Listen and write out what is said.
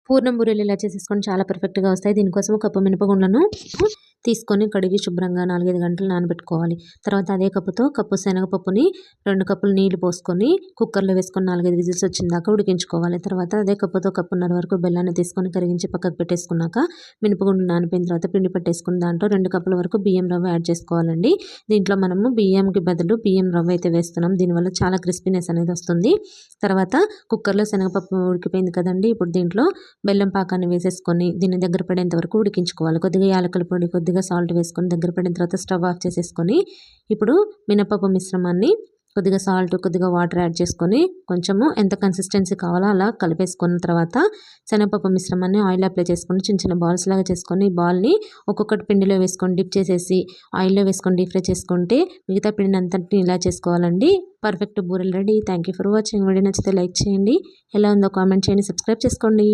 పూర్ణం బూరెలు ఇలా చేసేసుకొని చాలా పర్ఫెక్ట్గా వస్తాయి. దీనికోసం ఒక కప్పు మినపగుండ్లను తీసుకొని కడిగి శుభ్రంగా 4-5 గంటలు నానబెట్టుకోవాలి. తర్వాత అదే కప్పుతో కప్పు శనగపప్పుని 2 కప్పులు నీళ్లు పోసుకొని కుక్కర్లో వేసుకొని 4-5 విజిల్స్ వచ్చిందాక ఉడికించుకోవాలి. తర్వాత అదే కప్పుతో కప్పున్నర వరకు బెల్లాన్ని తీసుకొని కరిగించి పక్కకు పెట్టేసుకున్నాక మినపగుండ్లు నానిపోయిన తర్వాత పిండి పట్టేసుకుని దాంట్లో 2 కప్పుల వరకు బియ్యం రవ్వ యాడ్ చేసుకోవాలండి. దీంట్లో మనము బియ్యంకి బదులు బియ్యం రవ్వ అయితే వేస్తున్నాం. దీనివల్ల చాలా క్రిస్పీనెస్ అనేది వస్తుంది. తర్వాత కుక్కర్లో శనగపప్పు ఉడికిపోయింది కదండి. ఇప్పుడు దీంట్లో బెల్లం పాకాన్ని వేసేసుకొని దీన్ని దగ్గర పడేంత వరకు ఉడికించుకోవాలి. కొద్దిగా యాలకుల పొడి, కొద్దిగా సాల్ట్ వేసుకొని దగ్గర పడిన తర్వాత స్టవ్ ఆఫ్ చేసేసుకొని ఇప్పుడు మినపప్పు మిశ్రమాన్ని కొద్దిగా సాల్ట్, కొద్దిగా వాటర్ యాడ్ చేసుకొని కొంచెము ఎంత కన్సిస్టెన్సీ కావాలో అలా కలిపేసుకున్న తర్వాత శనగపప్పు మిశ్రమాన్ని ఆయిల్ అప్లై చేసుకొని చిన్న చిన్న బాల్స్ లాగా చేసుకొని ఈ బాల్ని ఒక్కొక్కటి పిండిలో వేసుకొని డిప్ చేసేసి ఆయిల్లో వేసుకొని డీప్ ఫ్రై చేసుకుంటే మిగతా పిండిని అంతటిని ఇలా చేసుకోవాలండి. పర్ఫెక్ట్ బూరెలు ready. Thank you for watching. Video నచ్చితే లైక్ చేయండి. ఎలా ఉందో కామెంట్ చేయండి. సబ్స్క్రైబ్ చేసుకోండి.